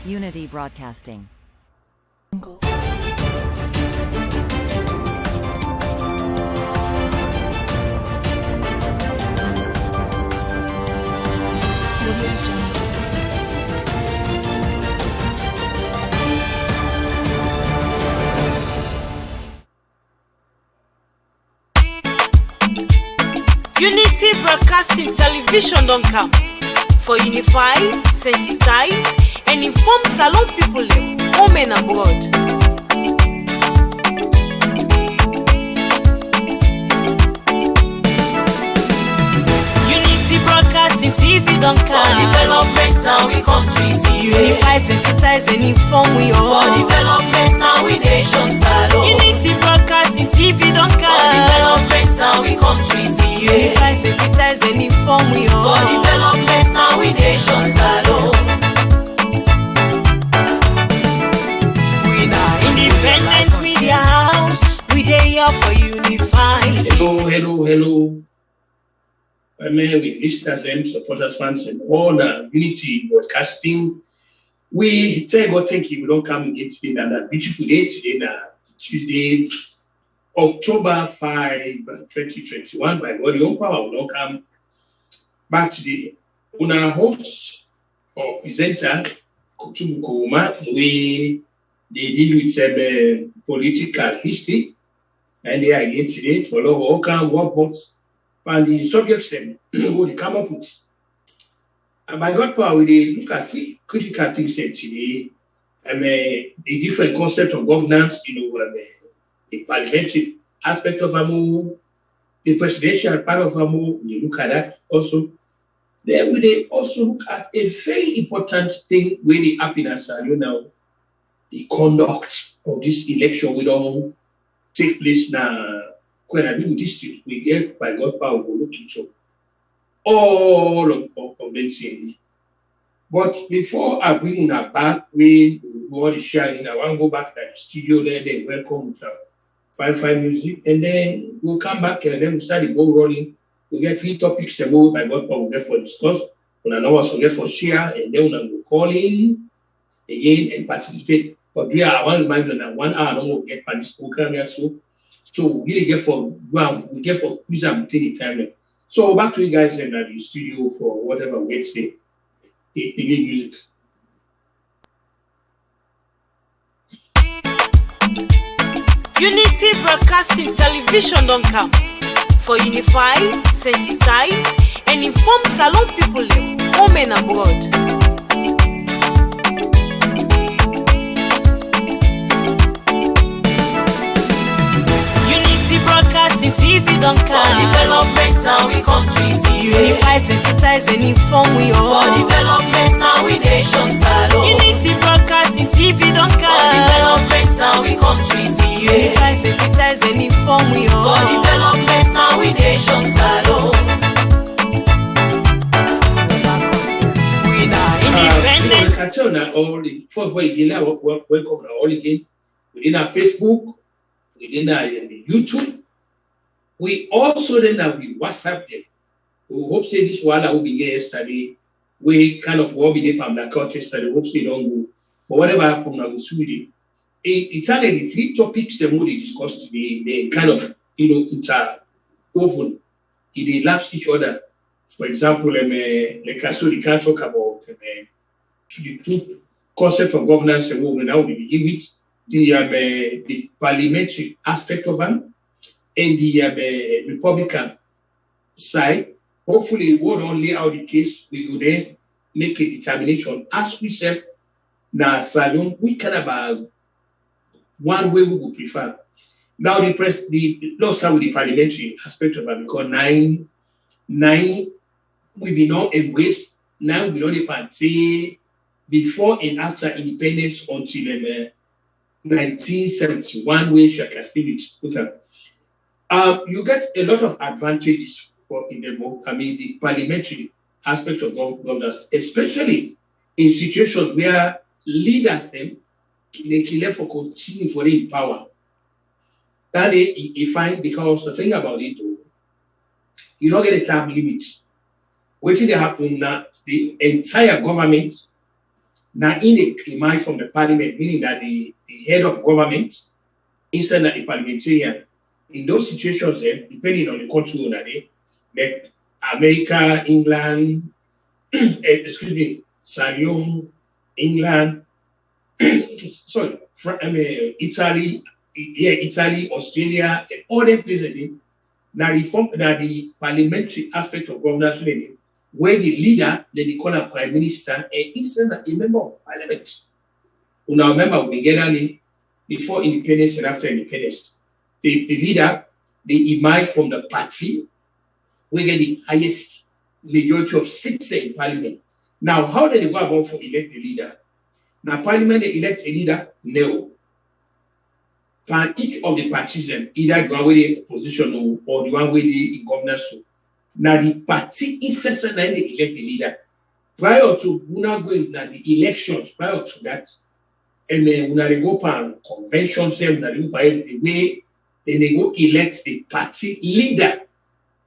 Unity Broadcasting. Unity Broadcasting Television don't come for unify, sensitize, and inform Salon people home and abroad. Unity Broadcasting TV don't come for developments now we come to unify, sensitize, and inform we all. For developments now we nation Salon. Unity Broadcasting TV don't come for developments now we come to unify, sensitize, and inform we all. For developments now we nation Salon. We now independent media house. We dey here for unify. Hello. With listeners and supporters, fans, and all the Unity Broadcasting. We thank you. We don't come again today on that beautiful day today, Tuesday, October 5, 2021. By God, your own power will not come back today. Our host or presenter, Kutubu Kouma, we deal with some political history, and they are again today follow all kind of work. And the subjects them what they come up with. And by God power, we look at three critical things today. The different concept of governance, the parliamentary aspect of AMO, the presidential part of AMO, we look at that also. Then we also look at a very important thing where the happiness are, the conduct of this election. We don't take place now. When I do this, we get by God power, we look into all of them saying. But before I bring that back, we do all the sharing. I want to go back to the studio there, then welcome to Fi-Fi Music, and then we'll come back and then we'll start the ball rolling. We get 3 topics to move by God power, we'll get for discuss. We'll know what we get for share, and then we'll call in again and participate. But I want to remind you that 1 hour, I don't get by this program here, so we really get for quiz and take the time. So back to you guys in the studio for whatever Wednesday. The music. Unity Broadcasting Television don't come for unify, sensitize, and inform Salon people home and abroad. Broadcasting TV don't come for developments now we come to unify, sensitize, and inform we all. For developments now we nation Salon. Unity Broadcasting TV don't come for developments now we come to unify, sensitize, and inform we all. For developments now we nation Salon. We now independent. Catch on all the first way again. Welcome all again within our Facebook, within our YouTube. We also then have the WhatsApp there. We hope say this one that will be here yesterday. We kind of will be there from the court yesterday. Hope say don't go. But whatever happened, I will see it. The 3 topics that we discussed today, they kind of interwoven. They lapse each other. For example, we can't talk about the 2 concept of governance and movement. Now we begin with the parliamentary aspect of them. And the Republican side, hopefully, we won't lay out the case. We will then make a determination. Ask yourself, now, Salon, we can about one way we would prefer. Now, let's start with the parliamentary aspect of it, because 9 we be not embraced. Now, we don't party before and after independence until 1971, where Shaka Stevens. Okay. You get a lot of advantages for the parliamentary aspect of governance, especially in situations where leaders they can for continue for in power. That is fine, because the thing about it, you don't get a term limit. What did happen now? The entire government Now, in a emerge from the parliament, meaning that the head of government instead of a parliamentarian, in those situations, depending on the country, like America, England, excuse me, Salium, England, sorry, Italy, Italy, Australia, and all the places. Now the parliamentary aspect of governance, where the leader, they call a prime minister, and isn't a member of parliament. You now remember we get before independence and after independence. The leader, they emerge from the party, we get the highest majority of seats in parliament. Now, how do they go about for elect a leader? Now, parliament, they elect a leader? No. And each of the parties, either the one with the opposition or the one with the governance. Now, the party incessant and they elect the leader. Prior to going to the elections, prior to that, and then when they go for conventions, then they go for everything, then they go elect the party leader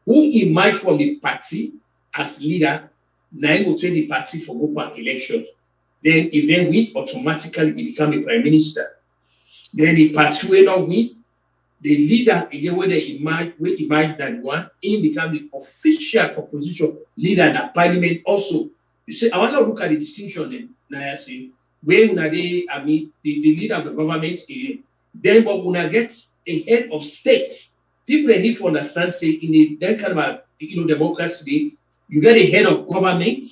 who emerge from the party as leader. Now go take the party for go for elections. Then, if they win, automatically he become a prime minister. Then the party will not win. The leader, again, when they emerge that one, he become the official opposition leader in the parliament also. You say, I want to look at the distinction then. Now I say, where the leader of the government, then but when I get a head of state, people they need to understand, say, in that kind of democracy, you get a head of government,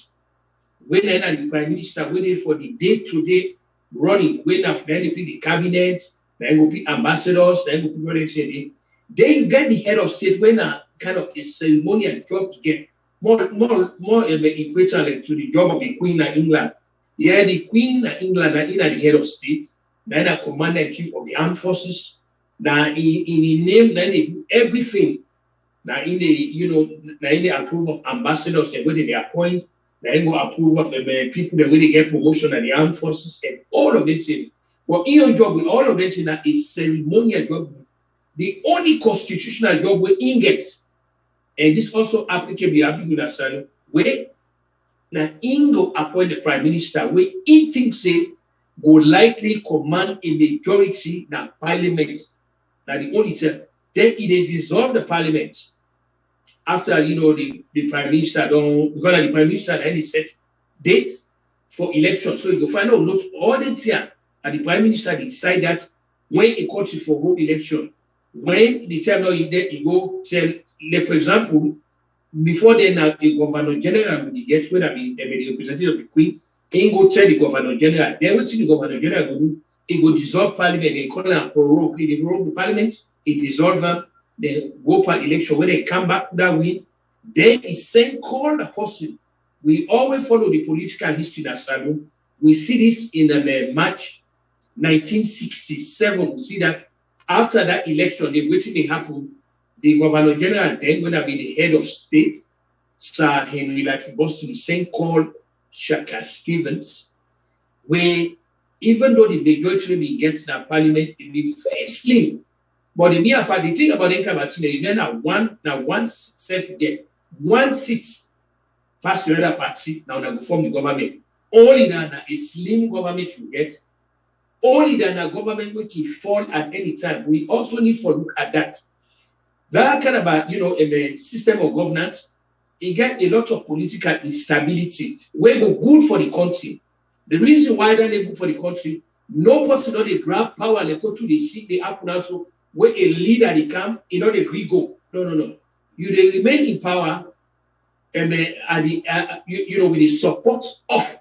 when then the prime minister waiting for the day-to-day running, when after then the cabinet, then will be ambassadors, then will be then you get the head of state when a kind of a ceremonial job to get more equivalent to the job of the Queen of England. Yeah, the Queen of England is the head of state, then a commander-in-chief of the armed forces. Now in the name, then they do everything. Now in the approve of ambassadors and whether they appoint, then go approve of people that when they get promotion at the armed forces and all of it. Well, in your job with all of that is ceremonial job. The only constitutional job where in gets, and this also applicable where now in go appoint the prime minister where he thinks say go likely command a majority in the parliament. Now the only term, then they dissolve the parliament. After the prime minister don't, because the prime minister then set dates for election. So you find out not all the time and the prime minister decide that when a country for hold election, when the time now you go tell, like for example, before then a governor general will get when the representative of the Queen, he go tell the governor general, then what the governor general go do, he go dissolve parliament, they call it prorogue, they prorogue the parliament, he dissolve them. They go for election. When they come back that win, then it's same call the person. We always follow the political history that Salon. We see this in the March 1967. We see that after that election, the waiting they happen, the Governor General then going to be the head of state, Sir Henry Boston, the same called Shaka Stevens, where even though the majority will get in the parliament, it will be very slim. But the thing about Enka you then have one self get one seat pass the other party, now go form the government. Only than a slim government you get, only than a government which will fall at any time. We also need to look at that. That kind of in the system of governance, it get a lot of political instability. Where go good for the country. The reason why they're good for the country, no person they grab power, they go to the seat, they happen also. Where a leader they come, they go. No. They remain in power, and with the support of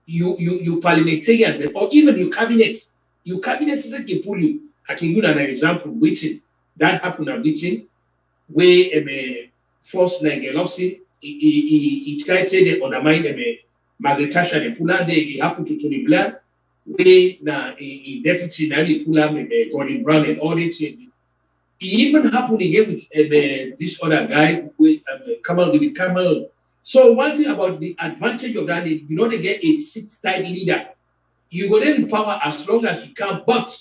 you parliamentarians or even your cabinet. Your cabinet is a can pull you. I can give an example. Waiting that happened at waiting where first Nigelosi he tried to say they undermine Margaret Thatcher they pull out there. It happened to Tony Blair. Way now a deputy now they pull up Gordon Brown and all that. It even happened again with this other guy with Kamal. So one thing about the advantage of that is they get a six-tied leader. You go then in power as long as you can, but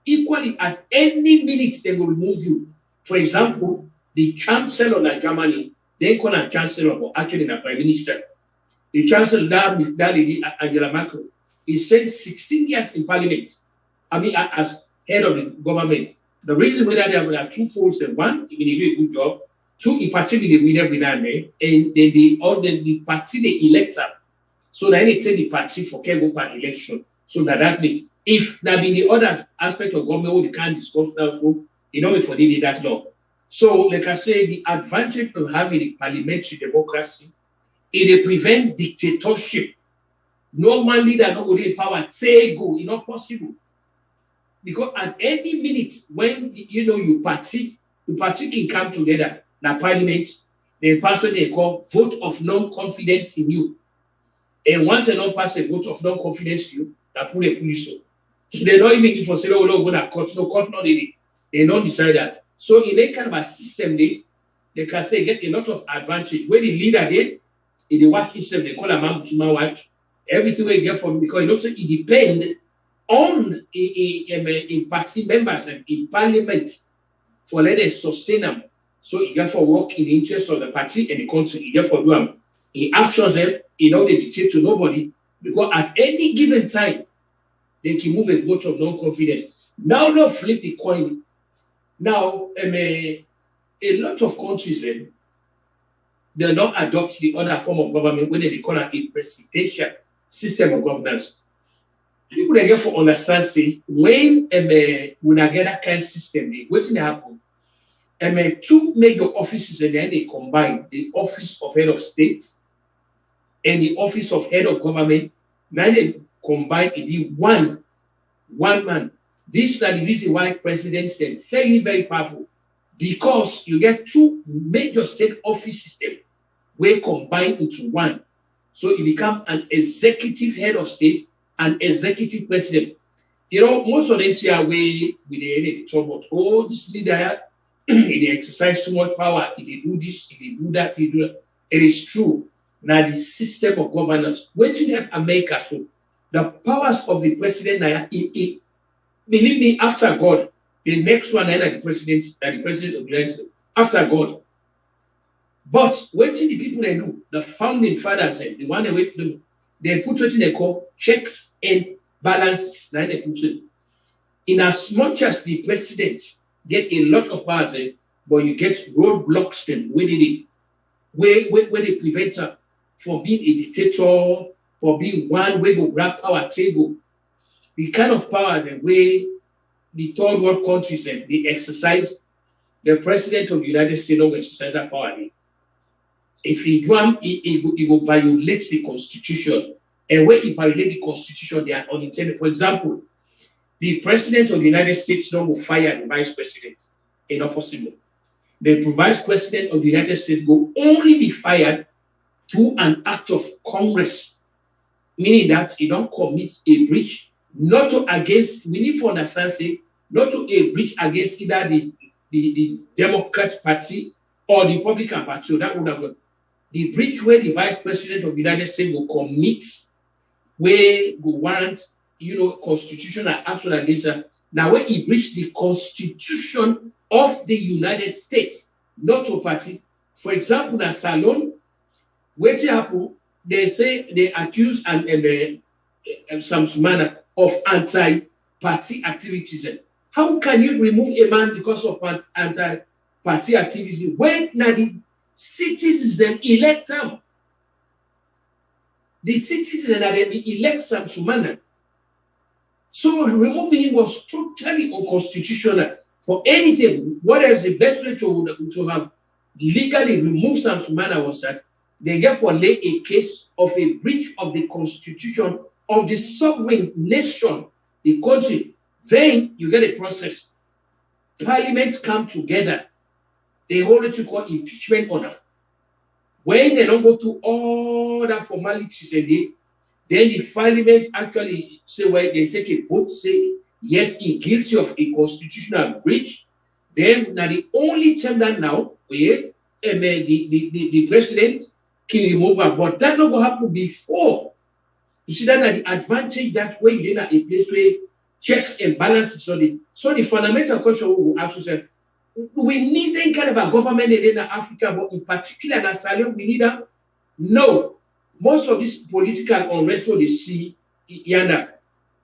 equally at any minute they will remove you. For example, the chancellor of Germany, they call a chancellor, but actually a prime minister. The chancellor that lady Angela Merkel. he spent 16 years in parliament. I mean, as head of the government. The reason why there are two folds. One, he did a good job. Two, he particularly win every now and then. And then the party they elect him. So now they take the party for go per election. So that means if now be the other aspect of government we can't discuss now, so you know for the that long. So like I say, the advantage of having a parliamentary democracy, it prevent dictatorship. No one leader not going to power say go, it's not possible. Because at any minute when you party can come together, now parliament, they pass what they call vote of non-confidence in you. And once they don't pass a vote of non-confidence in you, they put a police. They don't even for say, oh, no, go to court. No, court not they don't decide that. So in a kind of a system, they can say get a lot of advantage. When the leader in the working system, they call a man to my watch. Everything we get from because it depends on a party members and in parliament for let them sustain them. So you get for work in the interest of the party and the country. You get for do them. He actions them, they dictate to nobody because at any given time they can move a vote of non-confidence. Now they'll flip the coin. Now a lot of countries they don't adopt the other form of government when they call it a presidential system of governance. People they get for understand say when we get that kind of system, what will happen? Two major offices and then they combine the office of head of state and the office of head of government. Now they combine it be one man. This is the reason why presidents are very, very powerful. Because you get two major state office systems where combine into one. So you become an executive head of state and executive president. Most of them say away with the talk about, oh, this leader, they exercise too much power, they do this, they do that, they do that. It is true. Now the system of governance, when you have America, so the powers of the president, believe me, after God, the next one is the president of the United States, after God. But when the people they do, the founding fathers, the one they wait for them, they put what they call checks and balances. In as much as the president get a lot of powers, but you get roadblocks them where they prevent her from being a dictator, for being one way to grab power table. The kind of power the way the third world countries they exercise, the president of the United States don't exercise that power. If he do, he will violate the constitution. And when he violate the constitution, they are unintended. For example, the president of the United States don't will fire the vice president. It's not possible. The vice president of the United States will only be fired through an act of Congress, meaning that he don't commit a breach, not to against, we need to understand, say, not to a breach against either the Democrat Party or the Republican Party. So that would have the breach where the vice president of the United States will commit, where will warrant, constitutional action against her. Now, when he breached the Constitution of the United States, not to party. For example, in Salon, where happen, they say they accuse some Sumana of anti-party activities. How can you remove a man because of anti-party activism when now the citizens them elect him? The citizens that they elect some Sumana. So removing him was totally unconstitutional for anything. What is the best way to have legally removed Sam Sumana was that they therefore lay a case of a breach of the constitution of the sovereign nation, the country. Then you get a process. Parliaments come together. They hold it to call impeachment order. When they don't go through all that formalities and then the parliament actually say, well, they take a vote, say, yes, he's guilty of a constitutional breach. Then now the only time that now, the president can remove her, but that not going to happen before. You see that the advantage that way you didn't have a place where checks and balances. So the fundamental question we will ask yourself, we need any kind of a government in Africa, but in particular in Australia, we need a no. Most of this political unrest we see Yana,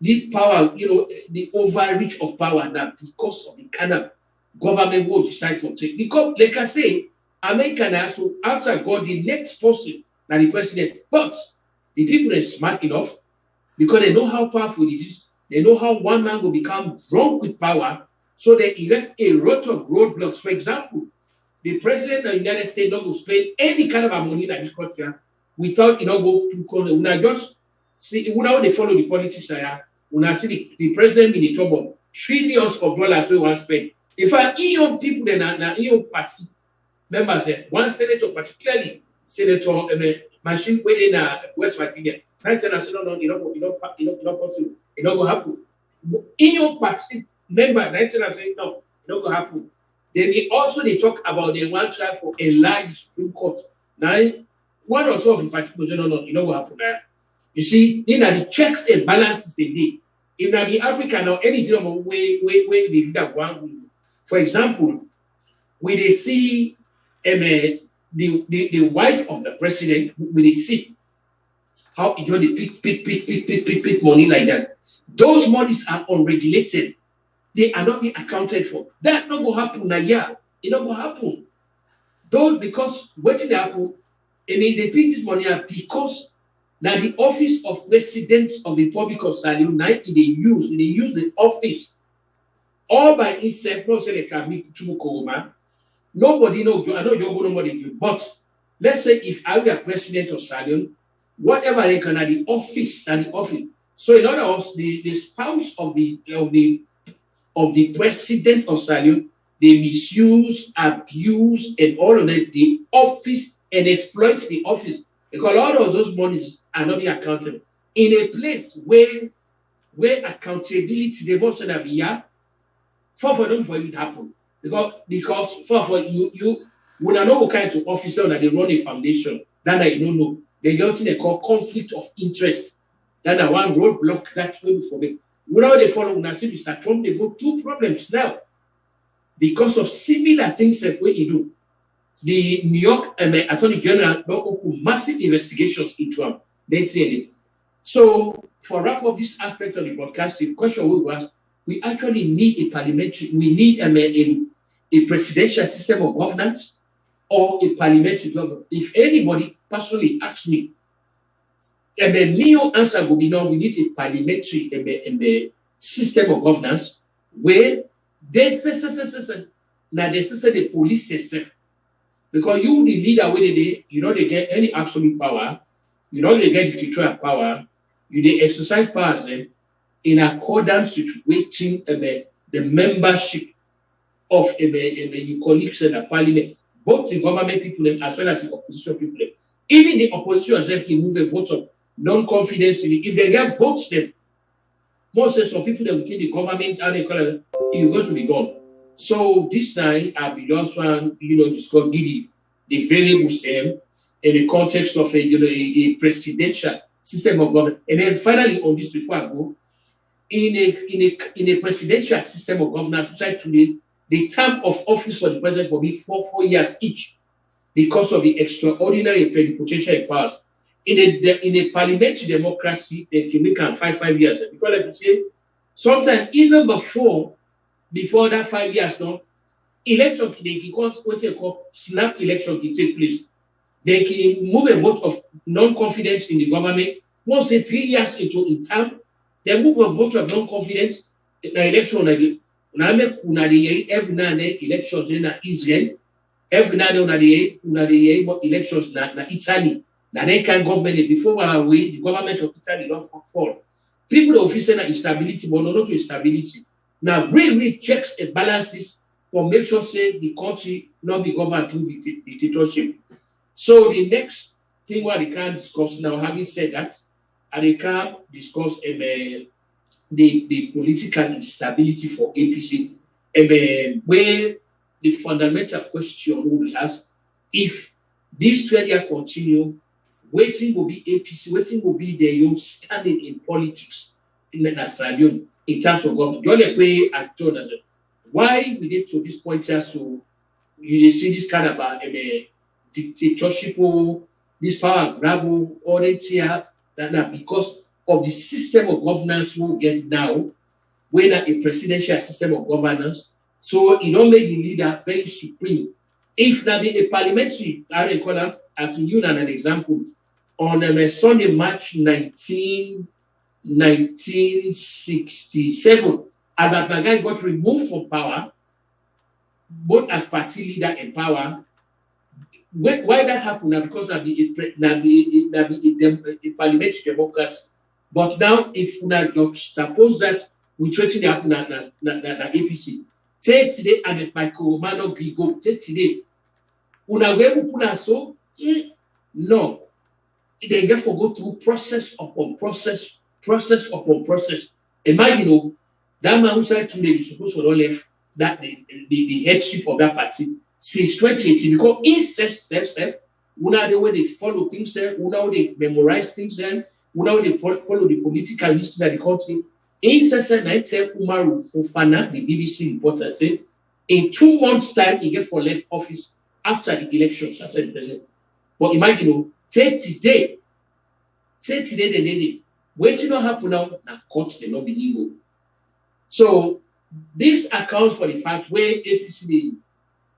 the power, the overreach of power now because of the kind of government will decide for take. Because, like I say, America now, so after God, the next person, now the president, but the people are smart enough because they know how powerful it is. They know how one man will become drunk with power, so they erect a lot of roadblocks. For example, the president of the United States not going to spend any kind of money in this country without go to corner. When I just see when they follow the politics when I see the president in the trouble, trillions of dollars we want spend. If I EU people then EU party members there, one senator particularly Senator Machine within West Virginia. Right now, I said, no, not possible. It not going to happen. EU party member, right now, I say, no, it not going to happen. Then they talk about they want to try for a large Supreme Court. Now, one or two of them particular, no, it not going to happen. You see, the checks and balances they did. If now the African or anything of way they did that one. For example, when they see the wife of the president, when they see how he do the pick money like that, those monies are unregulated. They are not being accounted for. That not going to happen now. Yeah, it not going to happen. Those because what did happen? And they pick this money up because now the office of president of the Republic of Sierra Leone, they use the office all by itself. No say they can make nobody know. I know you're going to do, but let's say if I were president of Sierra Leone, whatever they can at the office and the office. So in other words, the spouse of the president of Sierra Leone, they misuse, abuse, and all of that, the office and exploit the office because all of those monies are not being accounted in a place where accountability they must not be for them for it to happen because for you when I know what kind of officer that they run a foundation that you don't know they get what they call conflict of interest that one roadblock that way for me. Without they follow when I see Mr. Trump, they go two problems now because of similar things that what he do. The New York Attorney General open massive investigations into him. Let's say it. So for wrap up this aspect of the broadcast, the question was we actually need a parliamentary, we need a presidential system of governance or a parliamentary government. If anybody personally asks me, and the Neo answer will be no, we need a parliamentary system of governance where they say now they say the police themselves. Because you, the leader, where they get any absolute power, they get dictatorial power, they exercise powers in accordance with waiting the membership of your colleagues in the parliament, both the government people as well as the opposition people. Even the opposition themselves can move a vote of non-confidence in it. If they get votes, then most of some people that will take the government and they call it, you're going to be gone. So this night, I will also, discuss the variables in the context of a presidential system of government. And then finally, on this, before I go, in a presidential system of governance, today, the term of office for the president will be 4 years each because of the extraordinary plenipotentiary powers. In a parliamentary democracy, they can make 5 years. Because like you say, sometimes even before that 5 years, no, election, they can call what they call snap election can take place. They can move a vote of non-confidence in the government. Once they 3 years into in term, they move a vote of non-confidence in the election. Every now and then elections in Israel, every now and then elections in Italy. Now they can government before the government of Italy don't fall. People are facing instability, but not instability. Now, really checks and balances for make sure say the country not be governed through the dictatorship. So the next thing what they can discuss now, having said that, and they can discuss the political instability for APC, where the fundamental question will be asked, if this trend here continue, waiting will be APC, waiting will be their own standing in politics in the Sierra in terms of government. Why we get to this point here, so you see this kind of dictatorship, this power grab, all that here, because of the system of governance we get now, when a presidential system of governance, so it don't make the leader very supreme. If there be a parliamentary, I can use an example, on Sunday, March 1967, Albert Magai got removed from power, both as party leader and power. Why that happened? Now, because there be a parliamentary democracy. But now, if you suppose that we try to happen na APC, take today and it's Michael Romano Grigo, take today. Una go put so no. They get to go through process upon process upon process. Imagine, that man who said today is supposed to left that the headship of that party since 2018 because it's self. Una the way they follow things there, una they memorize things there, una they follow the political history of the country. In Sesame, Umaru Fofana, the BBC reporter, said in 2 months' time he get for left office after the elections, after the president. But imagine, take today, waiting not happen now, na courts they not be illegal. So this accounts for the fact where APC they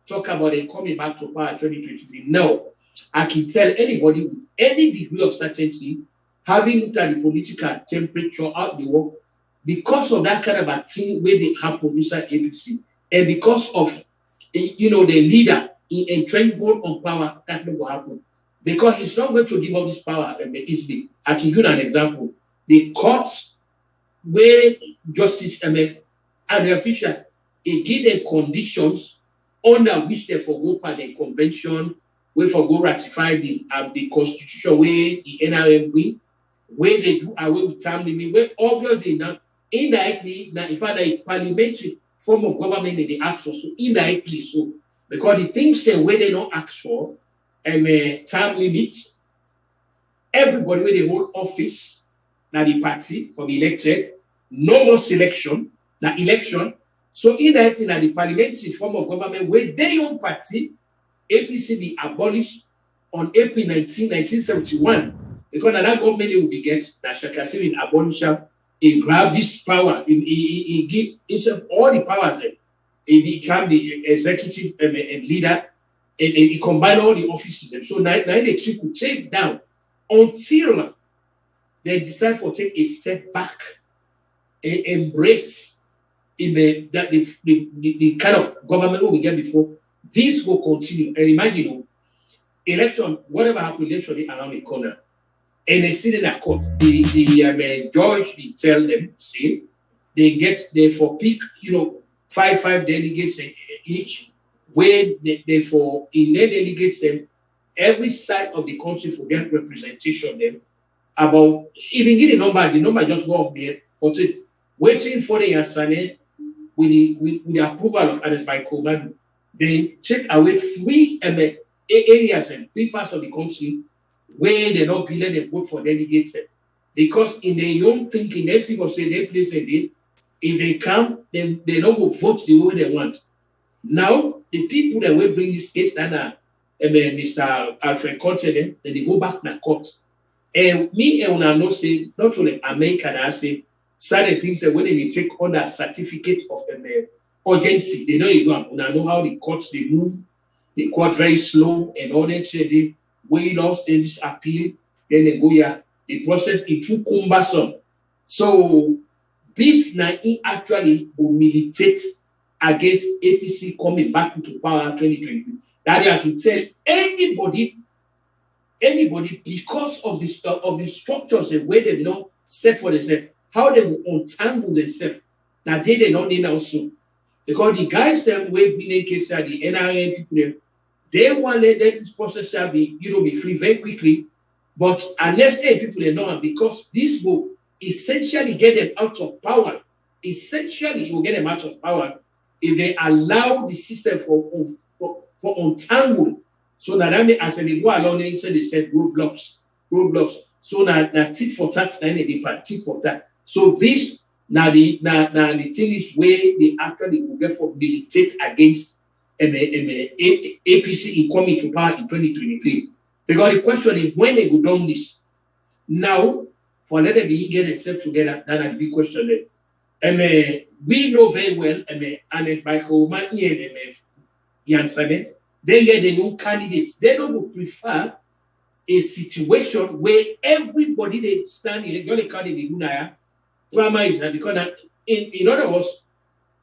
talk about it coming back to power 2023. No, I can tell anybody with any degree of certainty, having looked at the political temperature out the work, because of that kind of a thing where they happen inside APC, and because of the leader in entrenched on power, that will happen. Because he's not going to give up this power easily. I can give you an example. The courts where Justice Andrea Fisher, he give them conditions under which they forgo part the convention, where forgo ratify the constitution, where the NRM win, where they do away with time limit, where obviously now indirectly, now in fact a parliamentary form of government they ask for, so indirectly so. Because the things say where they don't ask for time limit, everybody where they hold office, now the party from elected, no more selection, now election. So indirectly now the parliamentary form of government where their own party, APC be abolished on April 19, 1971. Because now that government will be get that Shaka will abolish them, he grab this power, he give himself all the powers there. He become the executive and leader, and he combine all the offices. So now they could take down until they decide to take a step back and embrace in the kind of government we get before. This will continue. And imagine, election, whatever happens, election around the corner. And they sit in a court. The judge will tell them, see, they for pick, 5 delegates each, where they for in their delegates them, every side of the country for get representation them about even get the number just go off there, but waiting for the Yasane with the approval of Ernest Michael Madu, they take away 3 areas and 3 parts of the country where they don't believe they vote for delegates. Because in their own thinking, they figure say they place and if they come, then they don't go vote the way they want. Now, the people that will bring this case, Mr. Alfred Conte, then they go back to the court. And me and I know say, not only American, I say, certain things that when they take on that certificate of urgency, they know you go. And I know how the courts they move, the court very slow, and all that say they weigh off, then this appeal, then they go, the process is too cumbersome. So this now actually will militate against APC coming back into power 2020. That I can tell anybody, because of the structures and where they not set for themselves, how they will untangle themselves. Now they don't need also. Because the guys them will be in case the NRM people, they want to let this process be free very quickly. But unless people they know, because this will essentially get them out of power. Essentially, it will get them out of power if they allow the system for untangle. So now that means as they go along, they said roadblocks. So now tit for tat, then they part tit for tat. So this now the thing is where they actually will therefore militate against APC in coming to power in 2023. Because the question is when they go down this. Now, For let them get themselves together, that's a big question there. We know very well, and Michael Maki and Yansane, they get their own candidates. They don't prefer a situation where everybody they stand in the candidate primary is because in other words,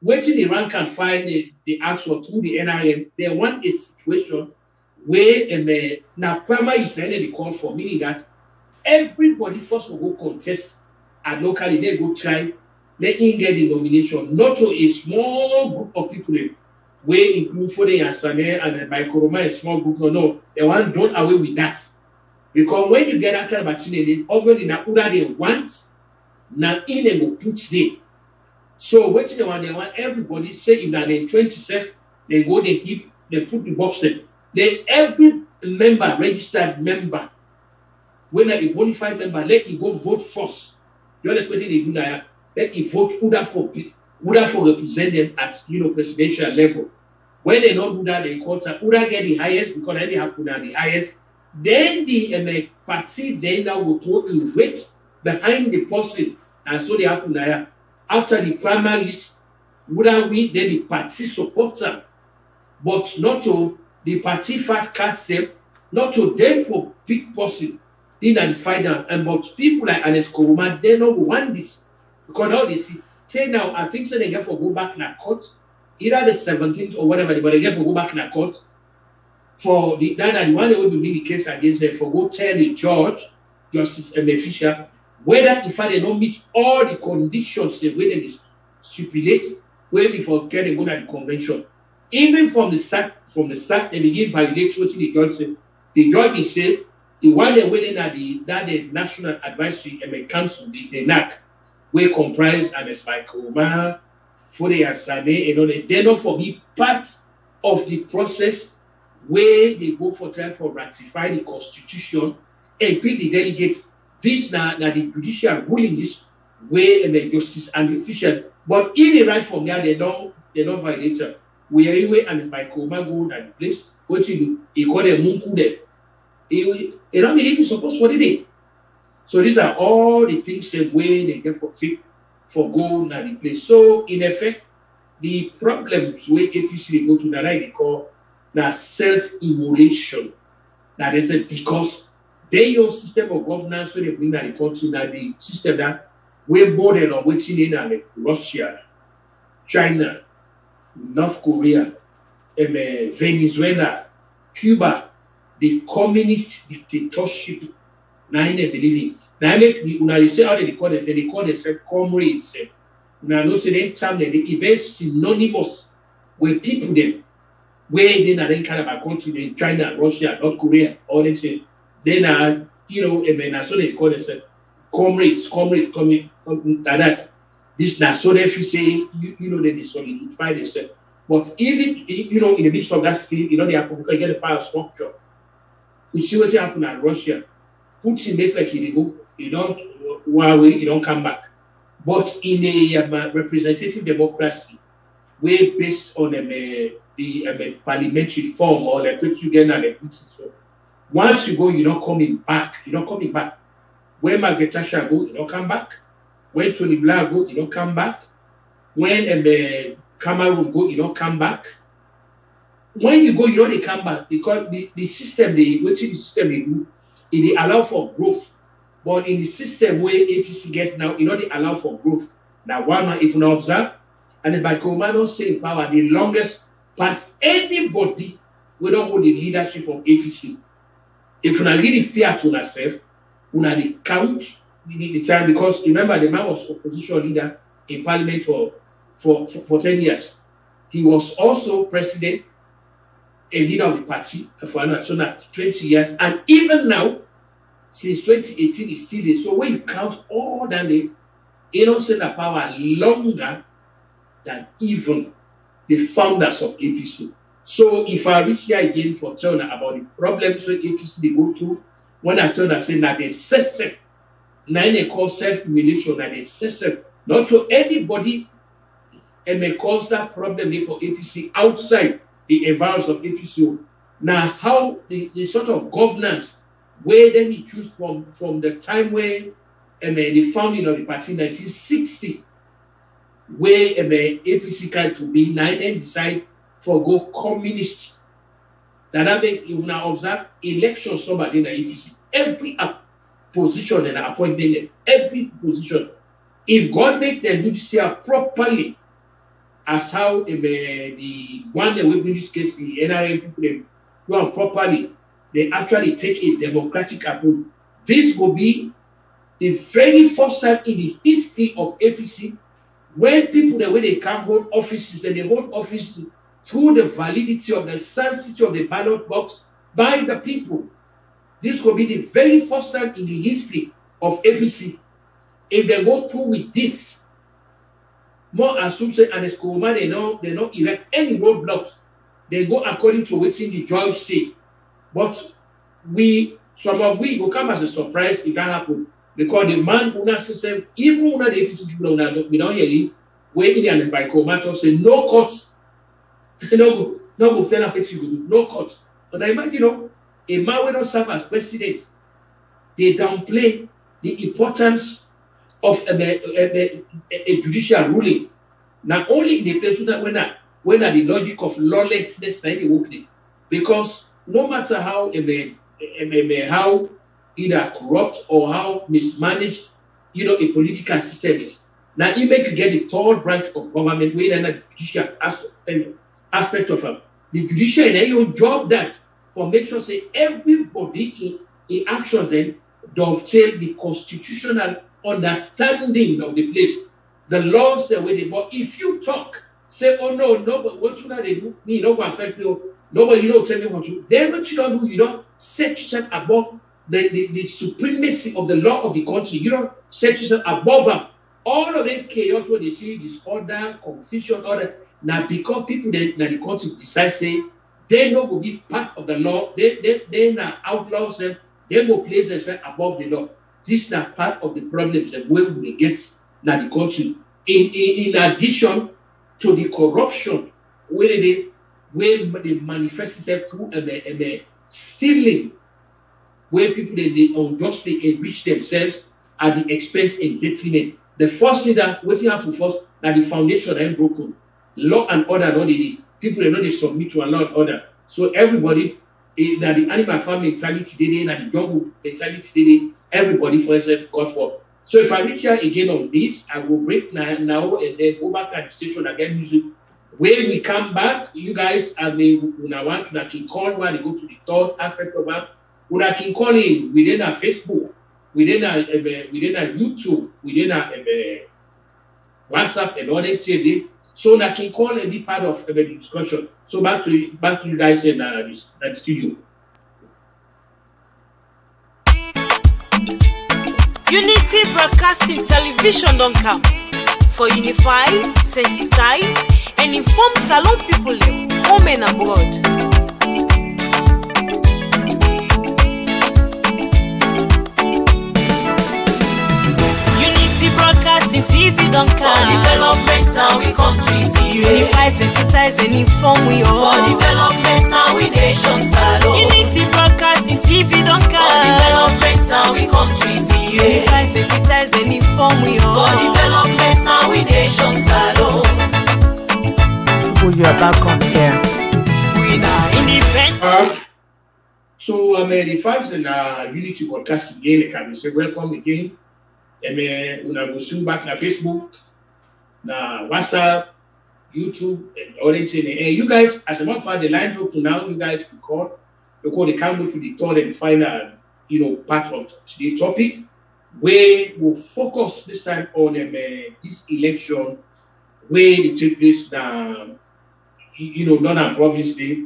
waiting the rank and file the actual through the NRM, they want a situation where now primary is the call for, meaning that everybody first will go contest and locally they go try, let him get the nomination, not to a small group of people where include Fode Yansane and Michael a small group. No, they want done away with that. Because when you get that kind of opportunity, already now they want, now in they will put there. So what they want everybody say if they're in 27, they go they hip, they put the box there. Then every member, registered member, when a bona fide member, let it go vote first. The other question they do now, let it vote either for represent them at presidential level. When they don't do that, they either get the highest because they have put down the highest. Then the party then now will throw a weight behind the person, and so they happen there. After the primaries, would we then the party support them, but not to the party fat cuts them, not to them for big person in the final. And but people like Alex Koroma, they don't want this because now they see. Say now, I think so they get for go back in a court, either the 17th or whatever, but they get for go back in a court. For the that one they will be making the case against them for go tell the judge, Justice Fisher, whether if they don't meet all the conditions the way they stipulate, way before getting go to the convention. Even from the start, they begin violate what the judge said. The judge is saying the one they waiting at the National Advisory Council, the NAC, where comprise and Michael Omar, Fode Yansane, they not for me part of the process where they go for time for ratify the constitution and pick the delegates. This now the judicial ruling this way and the justice and the official. But in the right from there, they don't violate them. We are anyway and Michael Omar go at the place. What you do? He call them Munku them. He don't be even supposed for the day. So these are all the things the way they get for gold at the place. So in effect, the problems where APC they go to that they call now self-immolation. That is it because they your system of governance when they bring that the country that the system that we're bordered on waiting in like Russia, China, North Korea, Venezuela, Cuba, the communist dictatorship. Now they believe in. Now they say how they call it. They call themselves comrades. Now no say they time they even synonymous with people them. Where they are then kind of a country, China, Russia, North Korea, all them say. Then so they call themselves comrades, that. This now so they say they solidify themselves. But even in the midst of that still, they have to get a power structure. We see what happened at Russia. Putin make like he don't come back. But in a representative democracy, where based on the parliamentary form or like put together and everything. So once you go, you're not coming back. When Margaret Thatcher go, you don't come back. When Tony Blair go, you don't come back. When Cameroon go, you don't come back. When you go, they come back because the system they do, they allow for growth. But in the system where APC get now, they allow for growth. Now, one, if you not observe, and it's by command stay in power, the longest past anybody we don't hold the leadership of APC. If you not really fear to yourself, you not count the time because remember the man was opposition leader in parliament for 10 years. He was also president, a leader of the party for another 20 years, and even now, since 2018, is still there. So when you count all that, say the power longer than even the founders of APC. So if I reach here again for Turner about the problems with APC they go through, when I turn and say that they self, now they call self-humiliation, that they self, not to anybody, and may cause that problem for APC outside the environs of APC. Now, how the sort of governance where then we choose from the time where the founding of the party in 1960, where APC came to be, now then decide for go communist. That make you now observe elections somebody in the APC. Every position and appointment, every position. If God make them do this here properly, as how the one that will in this case, the NRM people, they do it properly, they actually take a democratic approach. This will be the very first time in the history of APC when people, the way they can hold offices, then they hold office through the validity of the sanctity of the ballot box by the people. This will be the very first time in the history of APC. If they go through with this, more assumption and Escoma, they don't erect any roadblocks. They go according to what the judge say. But some of we will come as a surprise if that happen. Because the man who has system, even when the APC people we don't hear him, where Indians by Komato say no cuts. No go tell what you do, no cuts. But I imagine, a man will not serve as president. They downplay the importance of a judicial ruling. Not only in the place when the logic of lawlessness because no matter how how either corrupt or how mismanaged a political system is. Now it make you get the third branch of government where the judicial aspect of the judicial and your job that for make sure say everybody in action then dovetail the constitutional understanding of the place, the laws the way they. But if you talk, say, oh no, but what should they do? Me no go affect me. Nobody tell me what to do. Then what you don't do, you don't set yourself above the supremacy of the law of the country. You don't set yourself above them. All of that chaos when they see disorder, confusion, order. Now because people in the country decide say they no will be part of the law, they now outlaws them, they will place themselves above the law. This is not part of the problems that when we get now the country. In addition to the corruption where they manifest itself through stealing, where people they unjustly enrich themselves at the expense and detriment. The first thing that what happened first that the foundation ain't broken. Law and order not the people they know they submit to a law and order. So everybody that the animal farm mentality today, that the jungle mentality today, everybody for itself got for. So if I reach here again on this, I will break now and then go back to the station again music. When we come back, you guys have want to can call when they go to the third aspect of that. We can call in within our Facebook, within our YouTube, within our WhatsApp and all that today. So I can call and be part of the discussion. So back to you guys in the studio. Unity Broadcasting Television don't come for unify, sensitize, and inform Salon people home and abroad. Broadcasting TV don't come. For developments now we countries. Unify, sensitize, and inform we all. For developments now we nations salon. Unity Broadcasting TV don't come. For developments now we countries. Unify, sensitize, and inform we all. For developments now we nations salon. You are back on here. We are independent. So the fans in Unity Broadcasting again, can we say welcome again? Una go soon back na Facebook, na WhatsApp, YouTube, and all that. And you guys, as a matter of fact, the lines open now. You guys can call because they can go to the third and final, part of the topic where we'll focus this time on this election where it took place now. Northern Province Day.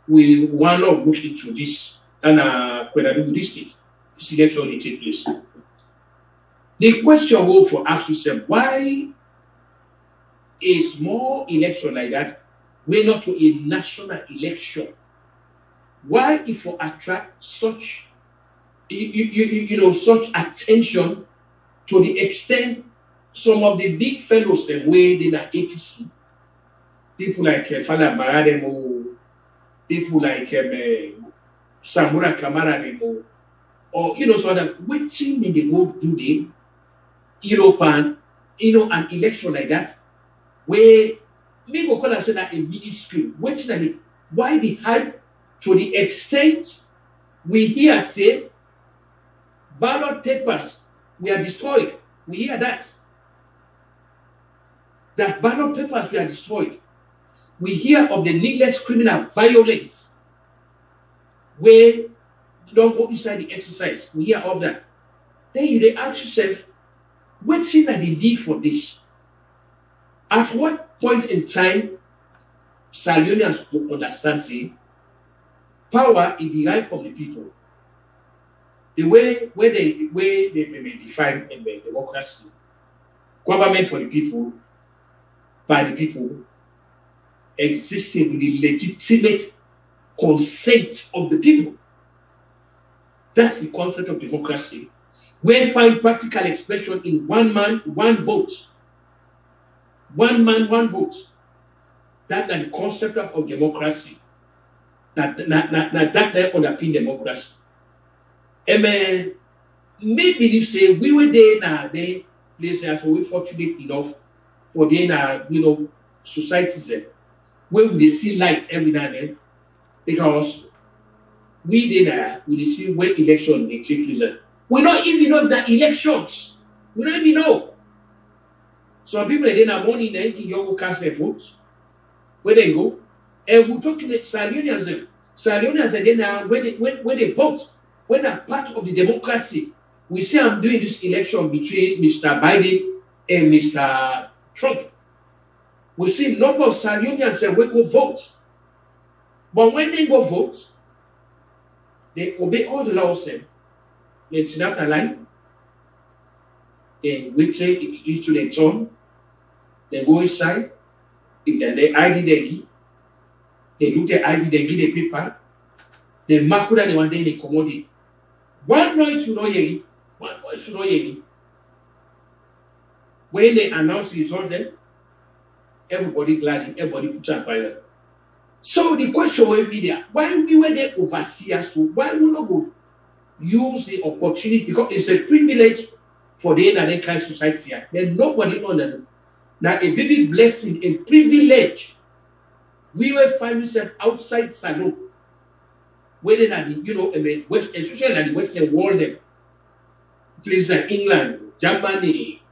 We want to look into this and when I do this election it take place. The question will for ask yourself, why a small election like that will not to a national election? Why if for attract such such attention to the extent some of the big fellows and way in the APC, people like Fala Marademo, people like Samura Kamara Demo, or so that waiting they go do the pan, an election like that, where me go call us that a ministry, waiting why the hype to the extent we hear say ballot papers were destroyed. We hear that ballot papers were destroyed. We hear of the needless criminal violence where you don't go inside the exercise. We hear of that. Then you ask yourself, what's in the need for this? At what point in time Salionians will understand, say, power is derived from the people. The way they may define in the democracy, government for the people, by the people, existing with the legitimate consent of the people. That's the concept of democracy. We find practical expression in one man, one vote. One man, one vote. That's the concept of democracy. That underpin democracy. And maybe you say we were there now, they places so we fortunate enough for their societies where we see light every now and then, because we there we see where election they take place. We don't even know that elections. We don't even know. Some people they have money they go cast their votes. Where they go, and we talk to the Salionians. Salionians are now when they vote, when they're part of the democracy. We see I'm doing this election between Mr. Biden and Mr. Trump. We see a number of Salionians say we go vote. But when they go vote, they obey all the laws then. They turn up the line. Then we take it to the turn. They go inside. If they ID they give, they look the ID, they give the paper. They mark that they want they commodity. One noise you know ye. One noise you know ye. When they announce the results, then everybody glad, everybody put up by them. So the question will be there: why we were the overseers? So why we not go use the opportunity, because it's a privilege for the other kind of society. Then nobody knows that. Now a baby blessing, a privilege. We will find ourselves outside Salon, whether that especially in the Western world, places like England, Germany,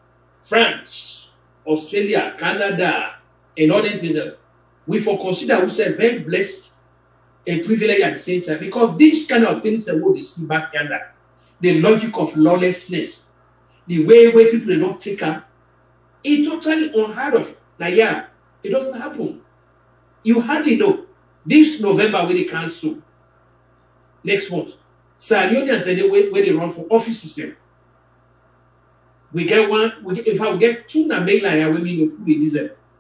France, Australia, Canada, and other places. We for consider ourselves very blessed and privileged at the same time, because these kind of things are what they see back yonder. The logic of lawlessness, the way people do not take up, it's totally unheard of. Now, yeah, it doesn't happen. You hardly know. This November, when they cancel, next month, Salionians said where they run for office system. We get one, in fact, we get two Namela women, two ladies,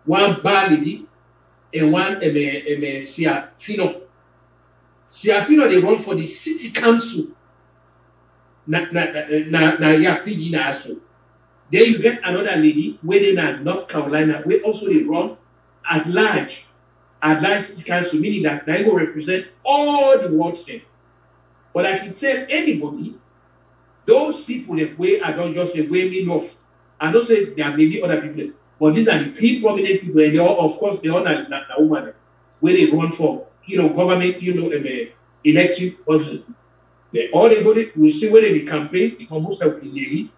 one bar lady and one Siafino. Siafino, they run for the city council. Then you get another lady waiting at North Carolina, where also they run at large city council, meaning that they will represent all the wards there. But I can tell anybody, those people that way I don't just say way me off. I don't say there may be other people, but these are the three prominent people, and they all, of course, they all are woman where they run for government, elective. All they go to, we see where they campaign, because most of the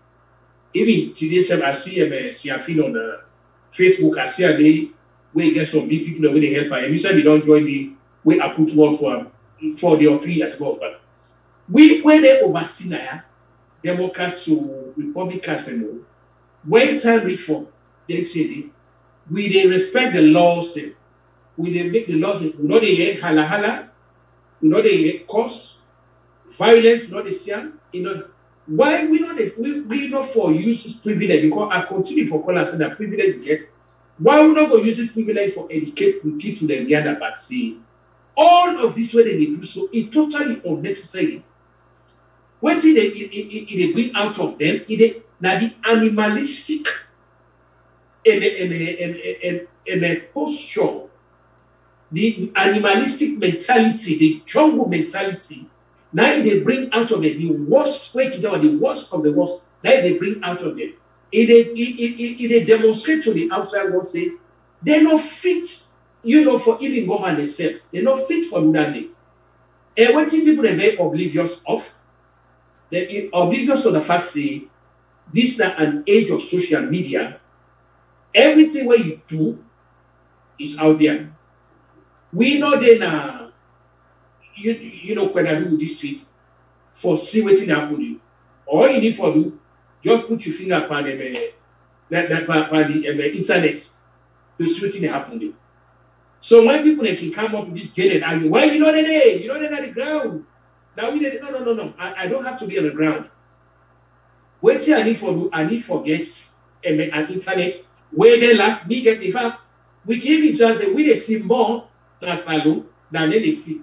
even today, I see Siafin on Facebook. I see a day where you get some big people where they help her. And you said they don't join me, where I put work for the 3 years ago. Where they oversee now, Democrats to Republicans, when time reach for, they say they respect the laws. They make the laws. We know they hear hala. We know they hear cause, violence. We know they see. Why we not for use this privilege? Because I continue for calling that privilege we get. Why we not go use this privilege for educate the people that get the vaccine? All of this way they do so, it's totally unnecessary. What they bring out of them, now the animalistic and a posture, the animalistic mentality, the jungle mentality, Now they bring out of it the worst, the worst of the worst. Now they bring out of them. It demonstrate to the outside world say they're not fit, for even govern themselves. They're not fit for that day. And what people are very oblivious of, they're oblivious to the fact say this is not an age of social media. Everything what you do is out there. We know then when I do this tweet for see what happen to you. All you need for do, just put your finger upon the internet to see what happen to you. So when people can come up with this jaded argument, why you know there? You know they're at the ground. Now we did no. I don't have to be on the ground. What I need for do, I need for get an internet where they like me get. In fact, we give each other we they see more than salon than they see.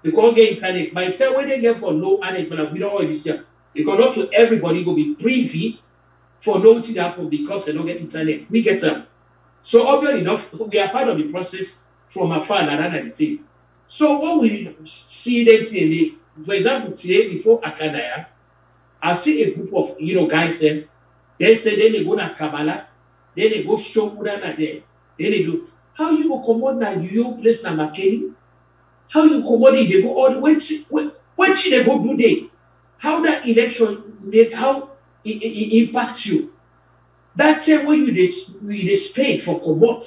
They can't get internet. By the time when they get for no anecdote, we don't want this year. Because not to everybody will be privy for no thing happen because they don't get internet. We get them. So obviously enough, we are part of the process from afar and another thing. So what we see then, for example, today before Akanaya, I see a group of guys there. They say then they go to Kabbalah, then they go show Buddha there. Then they do how you go commode na you place na Makeni? How you commode they go all the way what should they go do there? How that election how it impacts you. That time when you paid for commode,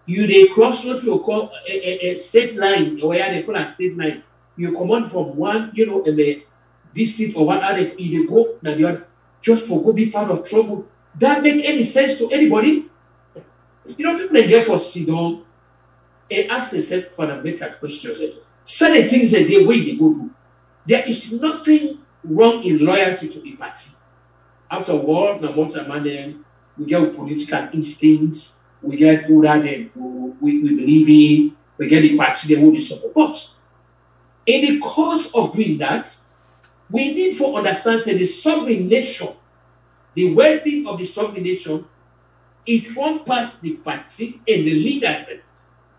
you they cross what you call a state line, where they call a state line. You command from one, a district or one other, you go now the other, just for go be part of trouble. That make any sense to anybody? People they get for sit down and ask themselves fundamental questions. Certain things that they way they go do. There is nothing wrong in loyalty to a party. After all, we get political instincts, we get who that we believe in, we get the party they would support. But in the course of doing that, we need to understand that the sovereign nation, the well-being of the sovereign nation, it won't pass the party and the leaders.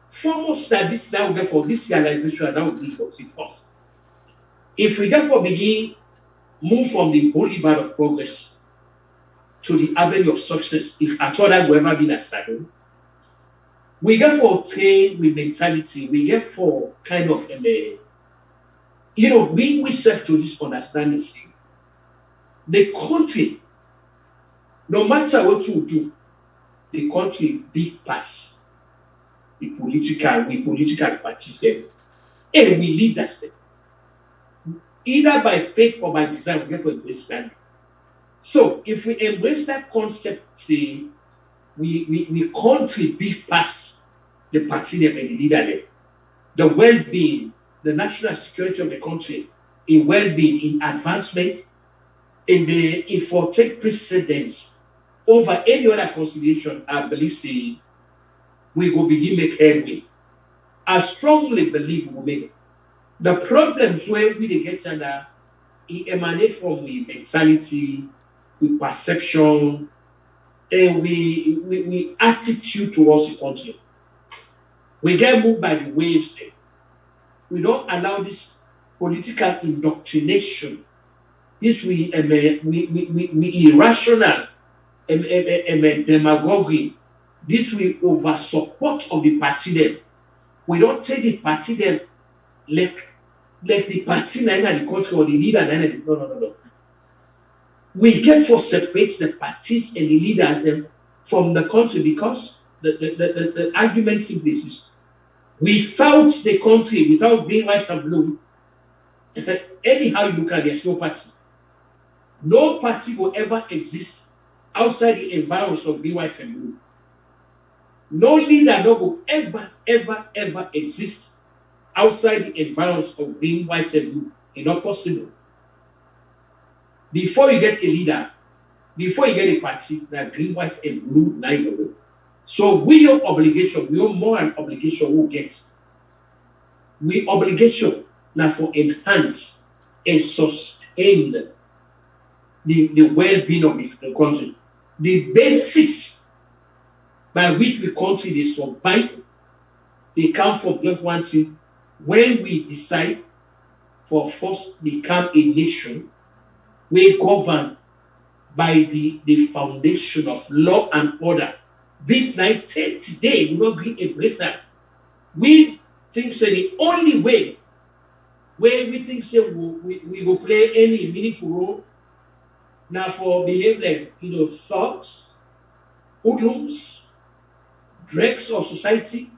Foremost that this now will get for this realization, that will be for it first. If we therefore begin move from the boulevard of progress to the avenue of success, if at all that will ever be a saddle, we get for train with mentality, we get for kind of being we serve to this understanding. The country, no matter what you do, the country big pass the political parties them, and we lead that step. Either by faith or by design, we get for understanding. So if we embrace that concept, say we country big pass the party them and the leader them, the well-being, the national security of the country, in well-being, in advancement, if we take precedence over any other consideration, I believe say we will begin make headway. I strongly believe we will make it. The problems where we get under it emanate from the mentality, with perception, and we attitude towards the country. We get moved by the waves. We don't allow this political indoctrination. This we irrational demagoguery. This we over support of the party them. We don't take the party them like the party in the country or the leader. No. We get for separate the parties and the leaders from the country because the argument simply is without the country, without being white and blue, anyhow you look at there's no party. No party will ever exist outside the environs of being white and blue. No leader will ever exist outside the environs of being white and blue. It's not possible. Before you get a leader, before you get a party, that green, white, and blue, neither. So we have obligation, we have more an obligation we'll get. We obligation now for enhance and sustain the well-being of the country. The basis by which the country they survive, they come from just one thing. When we decide for first become a nation we govern by the foundation of law and order. This night today we not agree embrace that. We think say the only way where we think say we will play any meaningful role now for behave like thugs, hoodlums, dregs of society,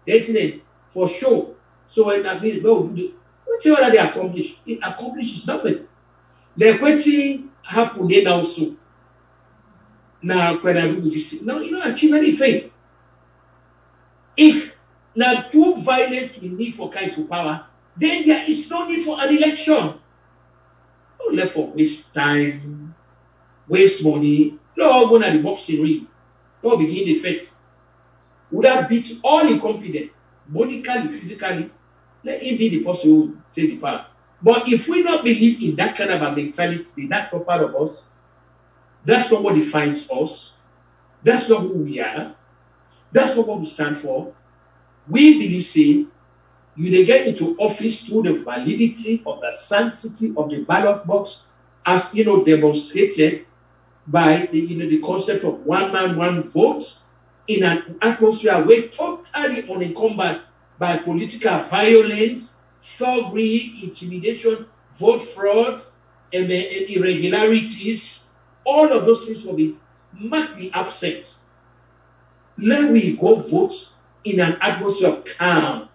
dating for sure. So when that means what you already accomplish? It accomplishes nothing. The question happened there now so. Now when I do this thing, no, you don't achieve anything. If now true violence we need for kind to power, then there is no need for an election. Don't let for waste time, waste money. No, go to the boxing ring. Don't begin the fight. Would have beat all incompetent, monically, physically. Let him be the person who take the power. But if we not believe in that kind of a mentality, that's not part of us. That's not what defines us. That's not who we are. That's not what we stand for. We believe, say, you get into office through the validity of the sanctity of the ballot box, as demonstrated by the concept of one man, one vote, in an atmosphere where totally unencumbered by political violence, thuggery, intimidation, vote fraud, and irregularities. All of those things will be markedly absent. Let we go vote in an atmosphere of calm,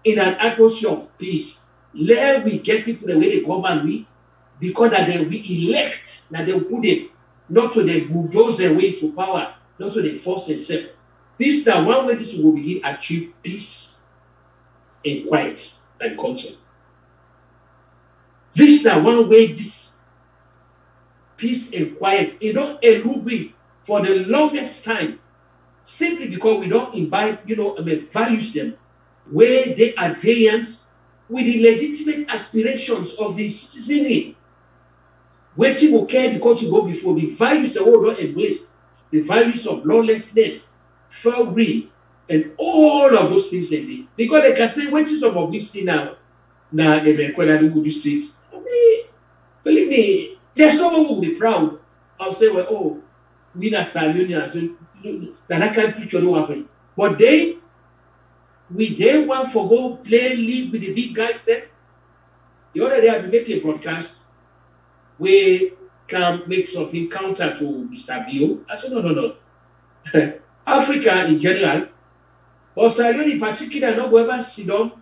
in an atmosphere of peace. Let we get people the way they govern we, because that they we elect, that they will put it, not to the bulldoze their way to power, not to the force themselves. This is the one way this will begin to achieve peace and quiet and control. This is the one way this peace and quiet, elude for the longest time, simply because we don't imbibe, values them, where they are variants with the legitimate aspirations of the citizenry. Where people care the country go before, the values the world don't embrace, the values of lawlessness, thuggery, and all of those things in there. Because they can say, what is some of this thing now in the Kweladugu district? Believe me, there's no one who will be proud. I'll say, well, we are Salionians, that I can't picture no happen. But they want for go play league with the big guys there. The other day I make a broadcast where can make something counter to Mr. Bio. I said, no. Africa in general, or Sierra Leone in particular, no go ever sit down.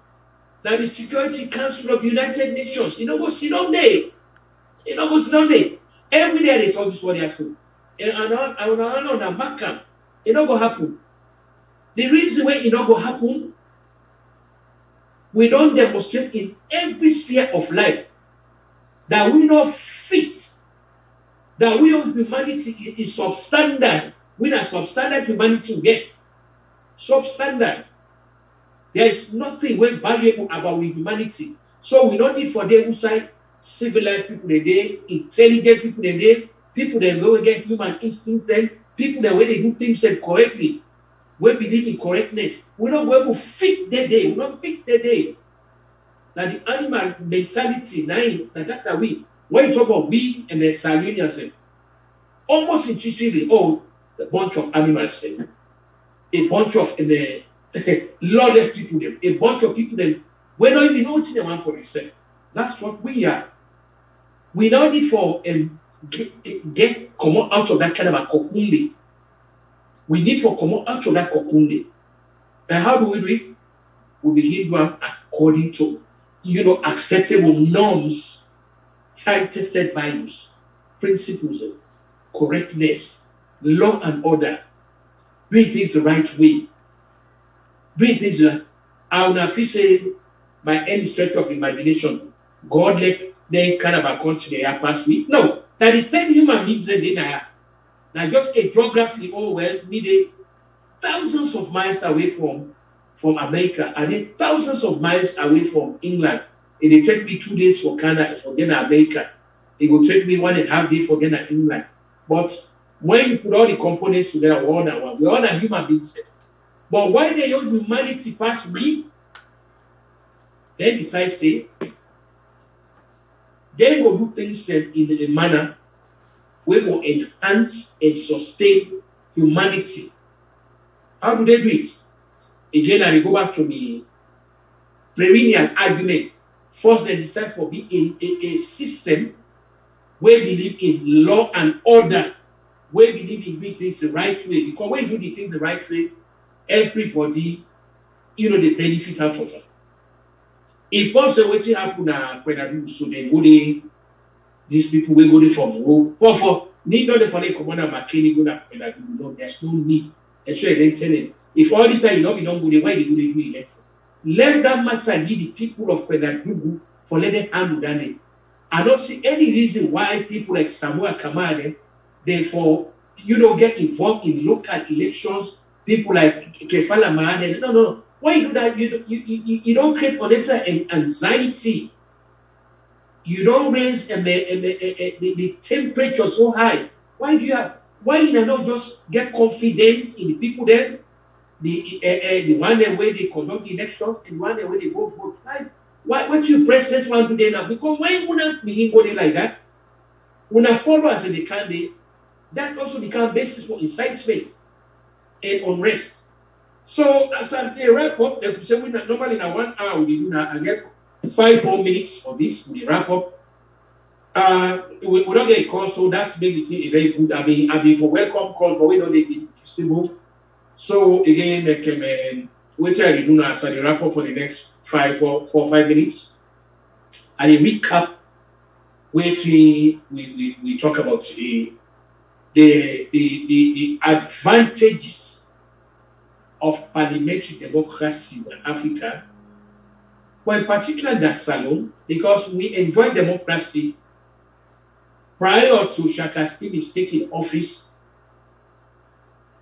Now the Security Council of the United Nations, go sit down there. Go sit down there. Every day they talk this what they are saying. And I know na back it not go happen. The reason why it not go happen, we don't demonstrate in every sphere of life that we not fit, that we of humanity is substandard. We are substandard humanity to get. Substandard. There is nothing very valuable about humanity. So we don't need for them who side civilized people today, intelligent people today, people that go and get human instincts and people that when they do things correctly, we believe in correctness. We're not going to fit the day. We're not fit the day. Now the animal mentality, that we, when you talk about we and the Salionians, almost intuitively, a bunch of animals, a bunch of lawless people, a bunch of people, we don't even know what they want for themselves. That's what we are. We now need for come out of that kind of a cocoon. We need for come out of that cocoon. And how do we do it? We begin to according to acceptable norms, time-tested values, principles, correctness, law and order, doing things the right way, doing things I will not say by any stretch of imagination, God let them kind of a country they past week. No, that the same human beings in there. Now just a geography, me thousands of miles away from America, and then thousands of miles away from England. It will take me 2 days for Canada, for Ghana, America. It will take me 1.5 days for Ghana, England. But when you put all the components together, we're all a human beings. But why they use humanity past me, then decide say, They will do things in a manner where will enhance and sustain humanity. How do they do it? Again, I go back to the perennial argument. First, they decide for being a system where believe in law and order, where believe in doing things the right way. Because when you do the things the right way, everybody, they benefit out of it. If also what happen when I do so, they go there, these people will go there for need not for the commander McKinney go there when I do so. There's no need. And so they tell it. If all this time you don't go there, why they go there do election? Let that matter give the people of Kwedadugu for let them handle that. I don't see any reason why people like Samuel Kamade, therefore, get involved in local elections. People like Kefala Mahade. No. Why you do that? You don't create unnecessary anxiety. You don't raise the temperature so high. Why you not just get confidence in the people then? The one day where they conduct elections and one day where they go vote. Why you present one today now? Because why would not begin going like that? When I follow as a candidate, that also becomes basis for incitement and unrest. So as I wrap up, they could say we normally in 1 hour we do that. I get 5 more minutes for this. We wrap up. We don't get a call, so that's maybe very good. I mean for welcome call, but we don't get simple. So again, they can we try to do now as I wrap up for the next 5 minutes. And a recap where we talk about the advantages of parliamentary democracy in Africa, well, in particular that salon, because we enjoy democracy prior to Shaka Stevens taking office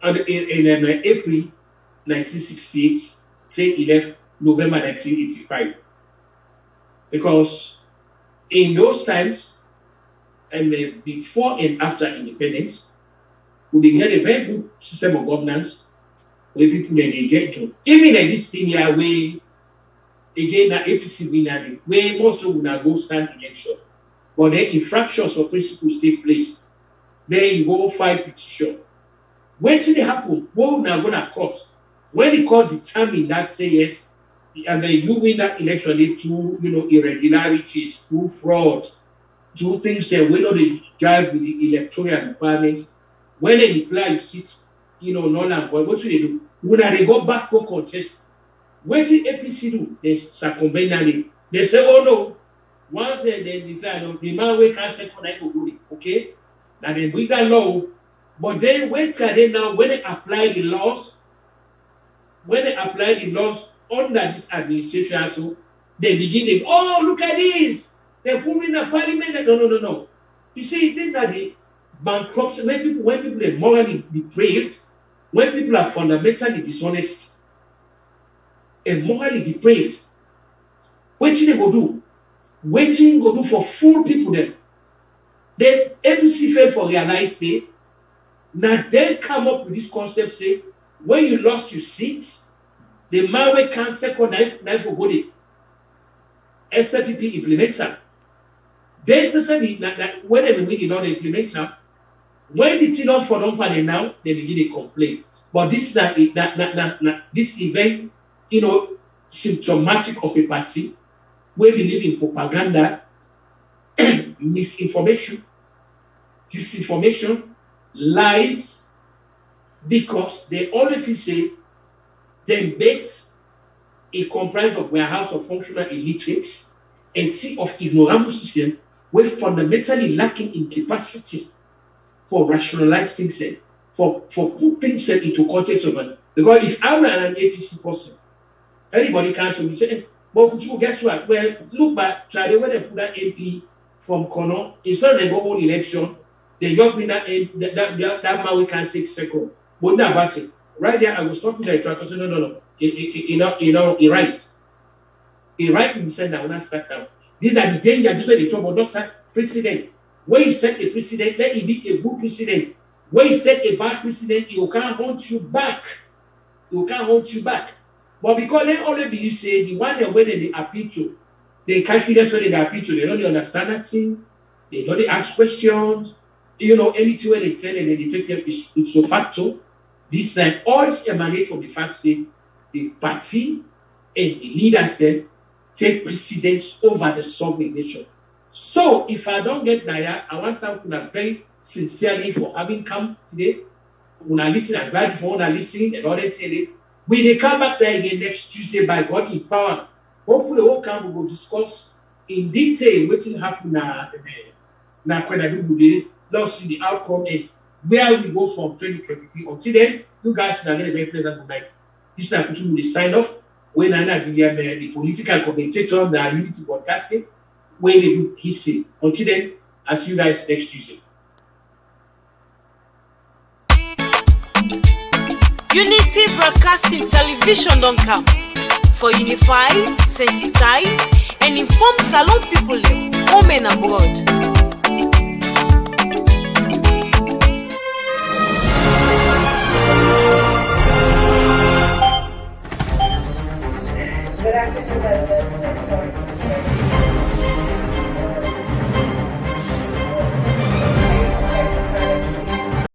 in April 1968, till 11 November 1985. Because in those times, and before and after independence, we began a very good system of governance where people then they get to. Even like this thing here, where again, the APC winner, where most of them go stand election, but then infractions or principles take place, then you go file petition. When did it happen? What now going to court? When the court determined that, say yes, and then you win that election through irregularities, through fraud, through things that we know they drive with the electoral requirements. When they declare you sit, null and void, what do they do? When they go back, go contest. What did APC do? They circumvent that. They say, oh no, once they declare, the man we can't second, I go good. Okay? Now they bring that law, but then wait till they now, when they apply the laws, under this administration, so they begin to, oh, look at this. They put in a parliament. No. You see, these are the bankruptcy. When people are morally depraved, when people are fundamentally dishonest and morally depraved, what they go do? Waiting go do for fool people then. Then APC fail for realize say, now then come up with this concept say, when you lost your seat, the man we can't second knife for body. SLPP implementer. Then say that when they win not implementer, when the thing not for them panel now, they begin to complain. But this this event, symptomatic of a party where we live in propaganda, misinformation, disinformation, lies, because they always say then base a comprise of warehouse of functional illiterates and sea of ignoramus system were fundamentally lacking in capacity for rationalize things and for put things into context of it. Because if I were an APC person, anybody can't tell me say, but guess what? Well, look back, try the way they put that MP from Kono, instead they go hold election, they just bring that man we can't take second. But not about it. Right there, I will stop you there. I say, no. He right. He right in the sense that when I start out. These are the dangers. This is what they talk about. Don't start precedent. When you set a precedent, let it be a good precedent. When you set a bad precedent, it can't haunt you back. But because they always believe say the one that when they appeal to, They confidence when they appeal to, they know they understand that thing, they know they ask questions, anything where they tell them, they take them ipso facto. This time, all this emanate from the fact that the party and the leaders then take precedence over the sovereign nation. So, if I don't get Naya, I want to thank you very sincerely for having come today. When I listen, I'm glad for when I listen and all that. When they come back there again next Tuesday by God in power, hopefully we'll come, we will discuss in detail what will happen now when I do the loss in the outcome and where we go from 2023. Until then, you guys should have a very pleasant good night. This is Nakutu will sign off. When I give the political commentator, the Unity Broadcasting, where they do history. Until then, I'll see you guys next Tuesday. Unity Broadcasting Television don't come for unify, sensitize, and inform Salon people home and abroad.